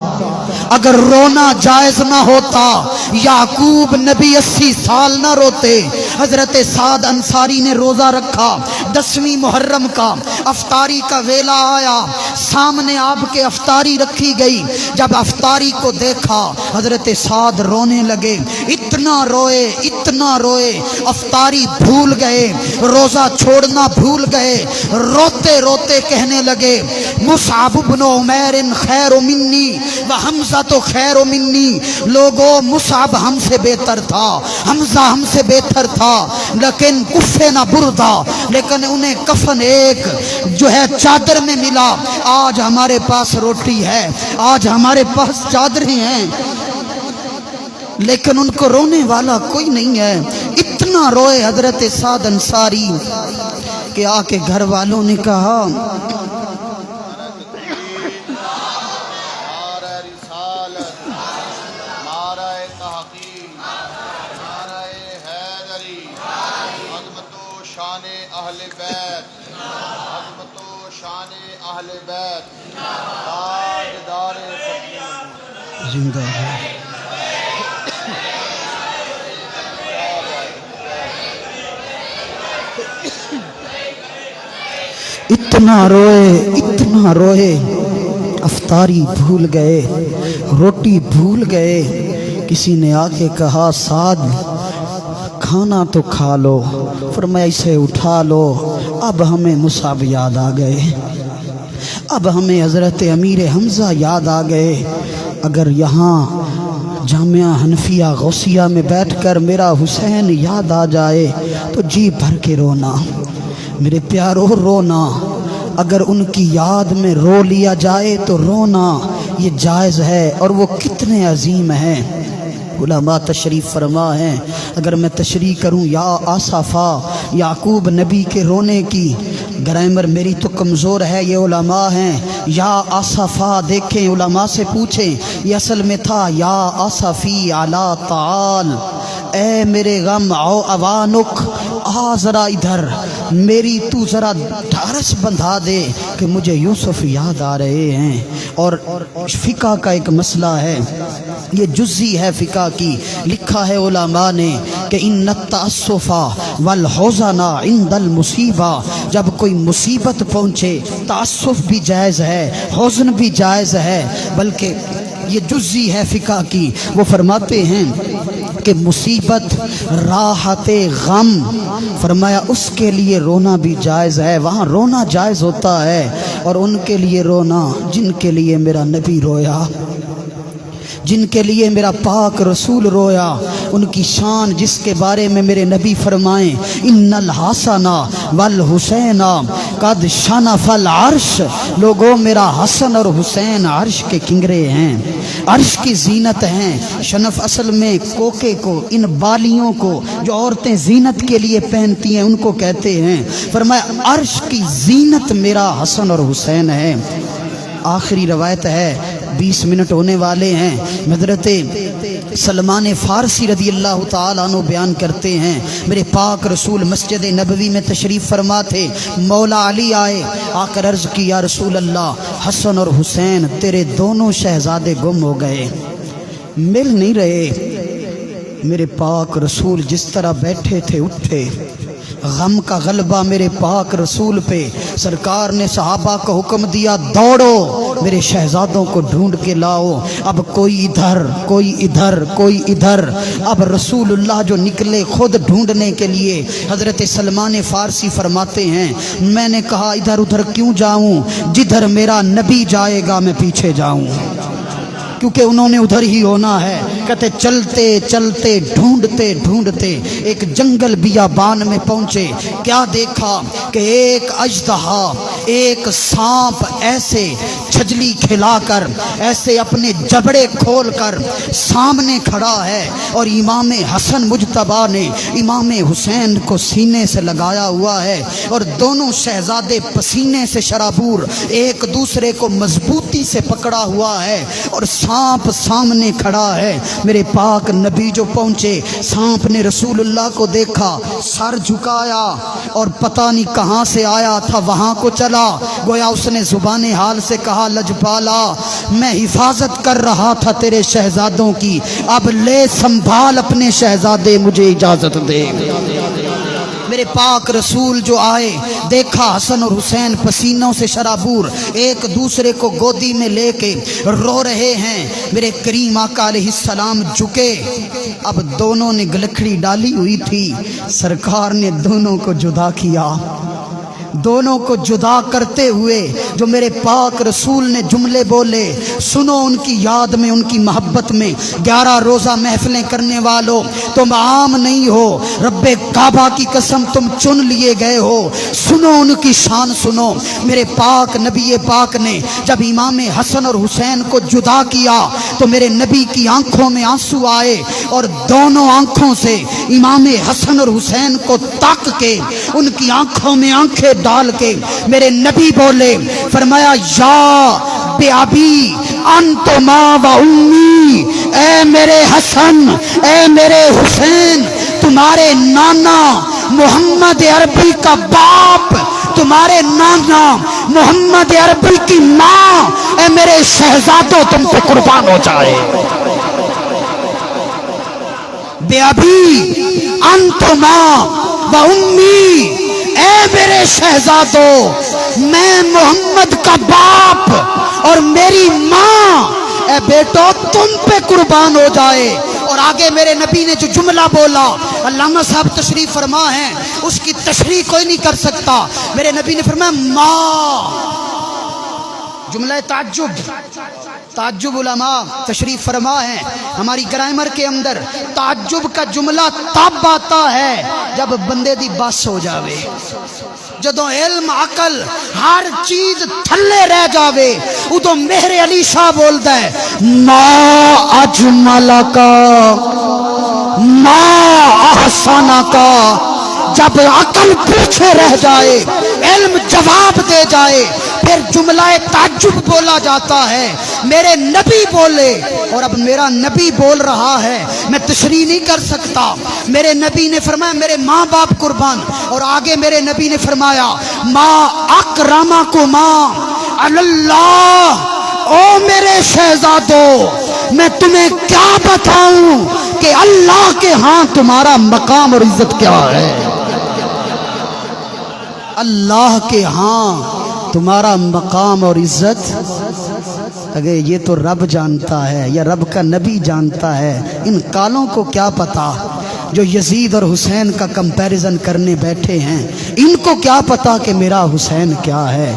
اگر رونا جائز نہ ہوتا یعقوب نبی 80 سال نہ روتے۔ حضرت سعد انصاری نے روزہ رکھا، 10ویں محرم کا افطاری کا ویلا آیا، سامنے آپ کے افطاری رکھی گئی۔ جب افطاری کو دیکھا حضرت سعد رونے لگے، اتنا روئے افطاری بھول گئے، روزہ چھوڑنا بھول گئے، روتے روتے کہنے لگے مصعب بن عمیر خیر منی وحمزہ تو خیر منی۔ لوگوں مصعب ہم سے بہتر تھا، حمزہ ہم سے بہتر تھا، لیکن کفے نہ بردا، لیکن انہیں کفن ایک جو ہے چادر میں ملا۔ آج ہمارے پاس روٹی ہے، آج ہمارے پاس چادریں ہیں، لیکن ان کو رونے والا کوئی نہیں ہے۔ اتنا روئے حضرت سعد انصاری کہ آ کے گھر والوں نے کہا زندہ ہے۔ اتنا روئے افطاری بھول گئے، روٹی بھول گئے۔ کسی نے آ کے کہا سعد کھانا تو کھا لو، فرمایا اسے اٹھا لو۔ اب ہمیں مصعب یاد آ گئے، اب ہمیں حضرت امیر حمزہ یاد آ گئے۔ اگر یہاں جامعہ حنفیہ غوثیہ میں بیٹھ کر میرا حسین یاد آ جائے تو جی بھر کے رونا، میرے پیارو رونا۔ اگر ان کی یاد میں رو لیا جائے تو رونا یہ جائز ہے، اور وہ کتنے عظیم ہیں۔ علماء تشریف فرما ہیں، اگر میں تشریح کروں یا آصفا یعقوب نبی کے رونے کی گرامر میری تو کمزور ہے، یہ علماء ہیں۔ یا آصفا دیکھیں، علماء سے پوچھیں، یہ اصل میں تھا یا آصفی علی تعال، اے میرے غم او اوانک، آ ذرا ادھر، میری تو ذرا ڈھارس بندھا دے کہ مجھے یوسف یاد آ رہے ہیں۔ اور فقہ کا ایک مسئلہ ہے، یہ جزی ہے فقہ کی، لکھا ہے علماء نے کہ ان التأسف والحزن عند المصیبہ، جب کوئی مصیبت پہنچے تعسف بھی جائز ہے، حزن بھی جائز ہے، بلکہ یہ جزی ہے فقہ کی۔ وہ فرماتے ہیں کہ مصیبت راحت غم، فرمایا اس کے لیے رونا بھی جائز ہے، وہاں رونا جائز ہوتا ہے۔ اور ان کے لیے رونا جن کے لیے میرا نبی رویا، جن کے لیے میرا پاک رسول رویا، ان کی شان جس کے بارے میں میرے نبی فرمائیں ان الحسن والحسین قد شنف العرش، لوگوں میرا حسن اور حسین عرش کے کنگرے ہیں، عرش کی زینت ہیں۔ شنف اصل میں کوکے کو، ان بالیوں کو جو عورتیں زینت کے لیے پہنتی ہیں ان کو کہتے ہیں۔ فرمایا عرش کی زینت میرا حسن اور حسین ہے۔ آخری روایت ہے، 20 منٹ ہونے والے ہیں، حضرت سلمان فارسی رضی اللہ تعالیٰ عنہ بیان کرتے ہیں، میرے پاک رسول مسجد نبوی میں تشریف فرما تھے، مولا علی آئے، آ کر عرض کی یا رسول اللہ حسن اور حسین تیرے دونوں شہزادے گم ہو گئے، مل نہیں رہے۔ میرے پاک رسول جس طرح بیٹھے تھے اٹھے، غم کا غلبہ میرے پاک رسول پہ، سرکار نے صحابہ کو حکم دیا دوڑو میرے شہزادوں کو ڈھونڈ کے لاؤ۔ اب کوئی ادھر کوئی ادھر کوئی ادھر، اب رسول اللہ جو نکلے خود ڈھونڈنے کے لیے۔ حضرت سلمان فارسی فرماتے ہیں میں نے کہا ادھر ادھر کیوں جاؤں، جدھر میرا نبی جائے گا میں پیچھے جاؤں، کیونکہ انہوں نے ادھر ہی ہونا ہے۔ کہتے چلتے چلتے ڈھونڈتے ڈھونڈتے ایک جنگل بیابان میں پہنچے، کیا دیکھا کہ ایک اژدہا، ایک سانپ ایسے چھجلی کھلا کر، ایسے اپنے جبڑے کھول کر سامنے کھڑا ہے، اور امام حسن مجتبیٰ نے امام حسین کو سینے سے لگایا ہوا ہے، اور دونوں شہزادے پسینے سے شرابور ایک دوسرے کو مضبوطی سے پکڑا ہوا ہے، اور سانپ سامنے کھڑا ہے۔ میرے پاک نبی جو پہنچے، سانپ نے رسول اللہ کو دیکھا، سر جھکایا، اور پتہ نہیں کہاں سے آیا تھا وہاں کو چلا پڑا، گویا اس نے زبان حال سے کہا لجپالا میں حفاظت کر رہا تھا تیرے شہزادوں کی، اب لے سنبھال اپنے شہزادے، مجھے اجازت دے۔ میرے پاک رسول جو آئے، دیکھا حسن اور حسین پسینوں سے شرابور ایک دوسرے کو گودی میں لے کے رو رہے ہیں۔ میرے کریم آقا علیہ السلام جھکے، اب دونوں نے گلکھڑی ڈالی ہوئی تھی، سرکار نے دونوں کو جدا کیا۔ دونوں کو جدا کرتے ہوئے جو میرے پاک رسول نے جملے بولے، سنو ان کی یاد میں، ان کی محبت میں 11 روزہ محفلیں کرنے والوں، تم عام نہیں ہو، رب کعبہ کی قسم تم چن لیے گئے ہو، سنو ان کی شان سنو۔ میرے پاک نبی پاک نے جب امام حسن اور حسین کو جدا کیا تو میرے نبی کی آنکھوں میں آنسو آئے، اور دونوں آنکھوں سے امام حسن اور حسین کو تاک کے ان کی آنکھوں میں آنکھیں ڈال کے میرے نبی بولے، فرمایا یا بے ابی انتما و امی، اے میرے حسن اے میرے حسین، تمہارے نانا محمد عربی کا باپ، تمہارے نانا محمد عربی کی ماں، اے میرے شہزادوں تم پہ قربان ہو جائے۔ بے ابی انتما و امی، اے میرے شہزادوں، میں محمد کا باپ اور میری ماں، اے بیٹو تم پہ قربان ہو جائے۔ اور آگے میرے نبی نے جو جملہ بولا، علامہ صاحب تشریف فرما ہے، اس کی تشریح کوئی نہیں کر سکتا۔ میرے نبی نے فرمایا ماں، جملہ تعجب علماء تشریف فرما ہے، ہماری گرامر کے اندر تعجب کا جملہ تب آتا ہے جب بندے دی بس ہو جاوے، جدوں علم عقل ہر چیز تھلے رہ جاوے، ادو میرے علی شاہ بولتا ہے ما اجمل کا ما احسن کا۔ جب عقل پیچھے رہ جائے، علم جواب دے جائے، پھر جملہ تعجب بولا جاتا ہے۔ میرے نبی بولے، اور اب میرا نبی بول رہا ہے، میں تشریح نہیں کر سکتا۔ میرے نبی نے فرمایا میرے ماں باپ قربان، اور آگے میرے نبی نے فرمایا ما اکرمکما علی اللہ، او میرے شہزادوں میں تمہیں کیا بتاؤں کہ اللہ کے ہاں تمہارا مقام اور عزت کیا ہے۔ اللہ کے ہاں تمہارا مقام اور عزت، اگر یہ تو رب جانتا ہے یا رب کا نبی جانتا ہے، ان کالوں کو کیا پتا جو یزید اور حسین کا کمپیریزن کرنے بیٹھے ہیں، ان کو کیا پتا کہ میرا حسین کیا ہے،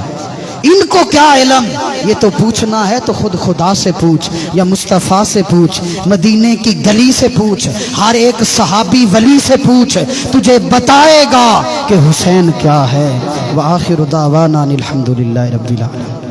ان کو کیا علم۔ یہ تو پوچھنا ہے تو خود خدا سے پوچھ، یا مصطفیٰ سے پوچھ، مدینے کی گلی سے پوچھ، ہر ایک صحابی ولی سے پوچھ، تجھے بتائے گا کہ حسین کیا ہے۔ وآخر دعوانا الحمدللہ رب العالمین۔